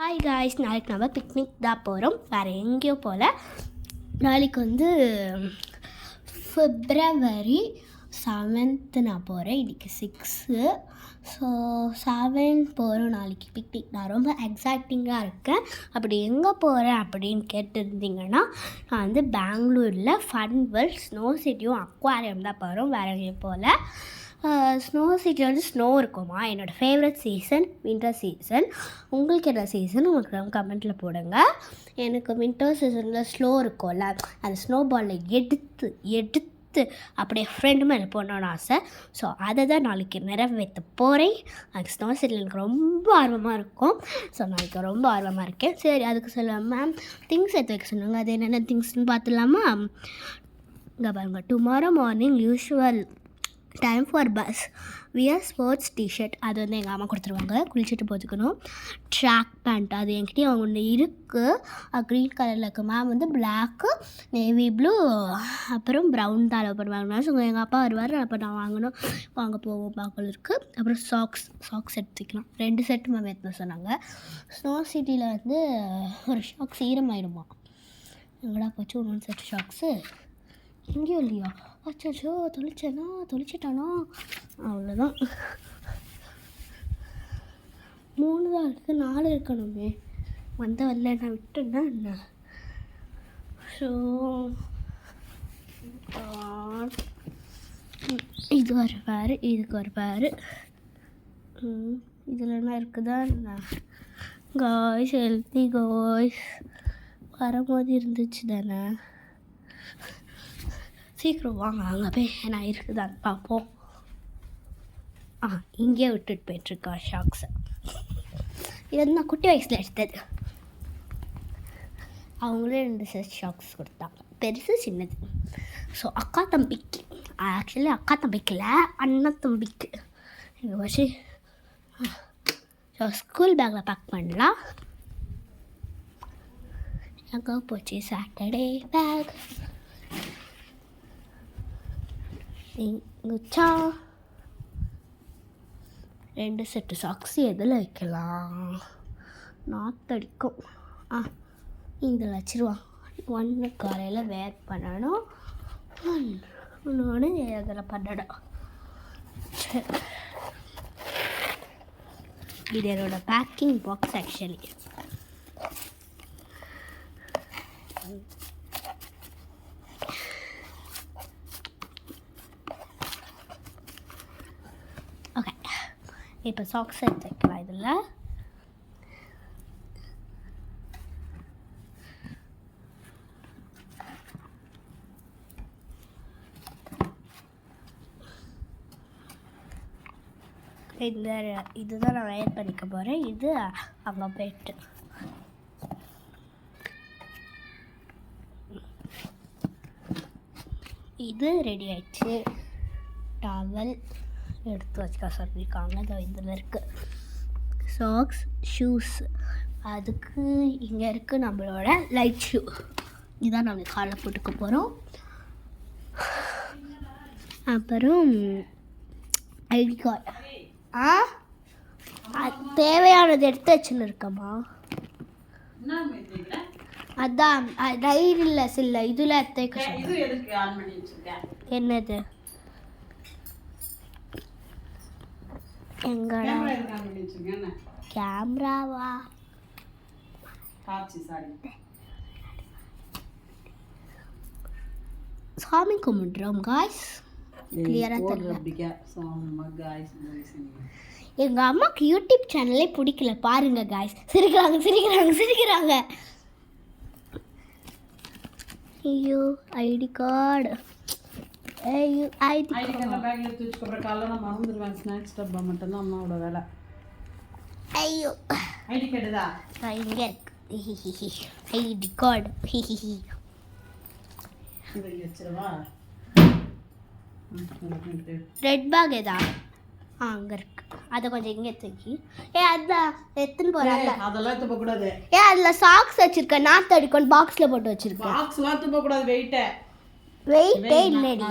Hi guys, நாளைக்கு நம்ம picnic தான் போகிறோம். வேறு எங்கேயோ போகல. நாளைக்கு வந்து February 7th நான் போகிறேன். இன்றைக்கி 6. ஸோ 7 போகிறோம் நாளைக்கு பிக்னிக். நான் ரொம்ப எக்ஸைட்டிங்காக இருக்கேன். அப்படி எங்கே போகிறேன் அப்படின்னு கேட்டுருந்தீங்கன்னா, நான் வந்து பெங்களூரில் ஃபன் வேர்ல்ட், ஸ்னோ சிட்டியும் அக்வாரியம் தான் போகிறோம். வேறு எங்கேயும் போகல. ஸ்னோ சிட்டியில் வந்து ஸ்னோ இருக்குமா. என்னோடய ஃபேவரட் சீசன் வின்டர் சீசன். உங்களுக்கு என்ன சீசன் உங்களுக்கு கமெண்ட்டில் போடுங்க. எனக்கு வின்டர் சீசனில் ஸ்னோ இருக்கும்ல, அந்த ஸ்னோ பாலில் எடுத்து அப்படியே ஃப்ரெண்டு மேலே போடணுன்னு ஆசை. ஸோ அதை தான் நாளைக்கு நிறைவேற்ற போகிறேன். அதுக்கு ஸ்னோ சிட்டியில் எனக்கு ரொம்ப ஆர்வமாக இருக்கும். ஸோ நாளைக்கு ரொம்ப ஆர்வமாக இருக்கேன். சரி, அதுக்கு சொல்லுவேன் மேம் திங்ஸ் எடுத்து வைக்க சொன்னாங்க. அது என்னென்ன திங்ஸ்ன்னு பார்த்துலாமா? இங்கே பாருங்க, tomorrow morning usual time for bus wear sports T shirt. அது வந்து எங்கள் அம்மா கொடுத்துருவாங்க, குளிச்சுட்டு போட்டுக்கணும். ட்ராக் பேண்ட் அது என்கிட்டயும் ஒன்று இருக்குது, க்ரீன் கலரில் இருக்குது. மேம் வந்து பிளாக்கு, நேவி ப்ளூ, அப்புறம் ப்ரௌன் தான் அலோவ் பண்ணுவாங்க. ஸோ எங்கள் அப்பா வருவார், அப்போ நான் வாங்க போவோம் பார்க்கல இருக்குது. அப்புறம் சாக்ஸ் எடுத்துக்கலாம். 2 செட்டு மேம் எடுத்துன்னு சொன்னாங்க. ஸ்னோ சிட்டியில் வந்து ஒரு ஷாக்ஸ் ஈரமாயிடுமா. எங்கடா போச்சு 1 செட் ஷாக்ஸு? எங்கேயும் இல்லையா? அச்சோ தொளிச்சிட்டானா? அவ்வளோதான். 3 தான் இருக்குது, 4 இருக்கணுமே. வரல நான் விட்டுன்னா என்ன? ஸோ இது ஒரு பேரு, இதுக்கு ஒரு பேரு. இதில் என்ன இருக்குதா என்ன? காய்ஸ் ஹெல்த்தி காய்ஸ் வரும்போது இருந்துச்சு தானே. சீக்கிரம் வாங்க, அங்கே போய் என்ன இருக்குதான்னு பார்ப்போம். இங்கேயே விட்டுட்டு போயிட்டுருக்கா ஷாக்ஸை. இது வந்து நான் குட்டி வயசில் எடுத்தது. அவங்களே 2 செட் ஷாக்ஸ் கொடுத்தாங்க, பெருசு சின்னது. ஸோ அக்கா தம்பிக்கு, ஆக்சுவலி அக்கா தம்பிக்கில் அண்ணன் தம்பிக்கு இங்கே வச்சு. ஸோ ஸ்கூல் பேக்கில் பேக் பண்ணலாம். எங்கே போச்சு சாட்டர்டே பேக்? இங்குச்சா 2 செட்டு சாக்ஸ் எதில் வைக்கலாம்? நாத்தடிக்கும். இதில் வச்சிருவான். 1 காலையில் வேர் பண்ணணும், 1 அதில் பண்ணணும். சரி, இது என்னோடய பேக்கிங் பாக்ஸ் ஆக்சுவலி. ஓகே, இப்போ சாக்ஸ் எடுத்து வைக்கலாம். இதில் இதுதான் நான் வேர் பண்ணிக்க போகிறேன். இது அங்கே போயிட்டு இது ரெடி ஆயிடுச்சு. டவல் எடுத்து வச்சுக்க சொல்லியிருக்காங்க. அது இதில் இருக்குது. சாக்ஸ், ஷூஸ், அதுக்கு இங்கே இருக்குது நம்மளோட லைட் ஷூ. இதுதான் நாங்கள் காலில் போட்டுக்க போகிறோம். அப்புறம் ஐடி கார்டு. தேவையானது எடுத்து வச்சுன்னு இருக்கம்மா. அதான் டைரியில் சில இதில் எடுத்து. என்னது? எங்கடா கேமராவா? சாமி கும்பிடுறோம் காய்ஸ். கிளியராக தெரியல. எங்கள் அம்மாவுக்கு யூடியூப் சேனலே பிடிக்கல பாருங்க காய்ஸ். சிரிக்கிறாங்க. ஐயோ ஐடி கார்டு. ஐடி கார்டு எடுத்து வச்சுக்கப்புறம் காலைல நான் மறந்துடுவேன். ஸ்நாக்ஸ் டப்பா மட்டும்தான் அம்மாவோட வேலை. ஐயோ ஐடி கார்டு தான் இங்கே இருக்கு. ஐடி கார்டு வச்சிருவா. ரெட் பேக் ஏதா அங்கே இருக்கு. அதை கொஞ்சம் இங்கே தூக்கி. அதான் எடுத்துன்னு போகிறாங்க. அதெல்லாம் எடுத்து போகக்கூடாது. அதில் சாக்ஸ் வச்சுருக்கேன், நாற்று அடிக்கணும். பாக்ஸில் போட்டு வச்சுருக்கேன். பாக்ஸ்லாம் எடுத்து போகக்கூடாது. வெயிட்டே இல்லைடி.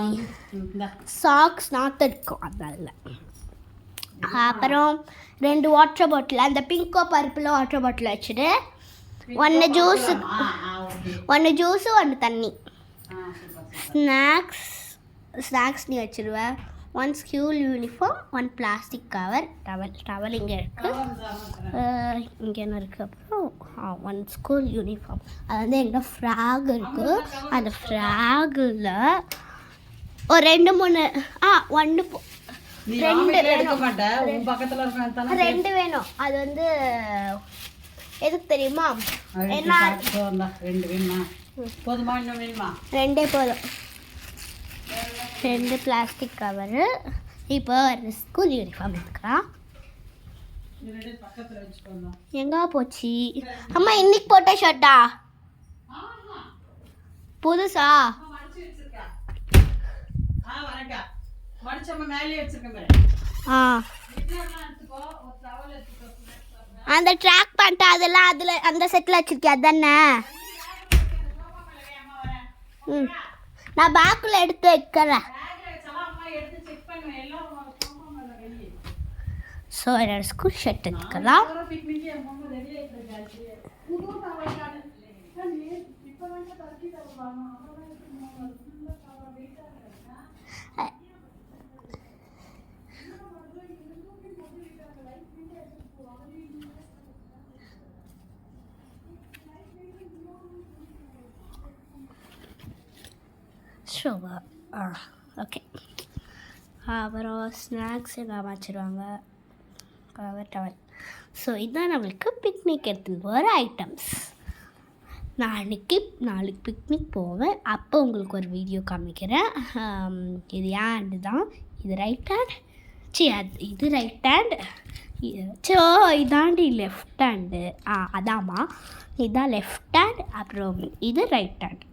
சாக்ஸ் நாற்று அடிக்கும். அதான் இல்லை அப்புறம் 2 வாட்டர் பாட்டில், அந்த பிங்கோ பருப்பில் வாட்டர் பாட்டில் வச்சுட்டு ஒன்று ஜூஸு 1 தண்ணி. ஸ்நாக்ஸ் நீ வச்சுருவேன். 1 school uniform, 1 plastic cover, towel இங்கே இருக்குது, இங்கே என்ன இருக்குது, அப்புறம் 1 ஸ்கூல் யூனிஃபார்ம். அது வந்து எங்கள் ஃப்ராக் இருக்குது. அந்த ஃப்ராகில் ஒரு 2-3 1 2 வேணும். அது வந்து எதுக்கு தெரியுமா? என்ன 2 போதும். 2 பிளாஸ்டிக் கவரு. இப்போ ஒரு ஸ்கூல் யூனிஃபார்ம் எடுத்துக்கலாம். எங்கே போச்சு அம்மா? இன்னைக்கு போட்ட ஷர்ட்டா? புதுசா? அந்த ட்ராக் பண்ணிட்டு அதெல்லாம் அதில் அந்த செட்டில் வச்சுருக்கேன் அதானே? நான் பேக்கில் எடுத்து வைக்கிறேன். ஸோ என்னோட ஸ்கூல் ஷர்ட் எடுத்துக்கலாம். So okay. அப்புறம் ஸ்நாக்ஸ் எல்லாம் வச்சுருவாங்க, டவல். ஸோ இதுதான் நம்மளுக்கு பிக்னிக் எடுத்துகிட்டு போகிற ஐட்டம்ஸ். நாளைக்கு பிக்னிக் போவேன். அப்போ உங்களுக்கு ஒரு வீடியோ காமிக்கிறேன். இது ஹேண்டு தான், இது ரைட் ஹேண்ட். இது ரைட் ஹேண்ட். இதாண்டி லெஃப்ட் ஹேண்டு. அதாம்மா, இதுதான் லெஃப்ட் ஹேண்ட். அப்புறம் இது ரைட் ஹேண்ட்.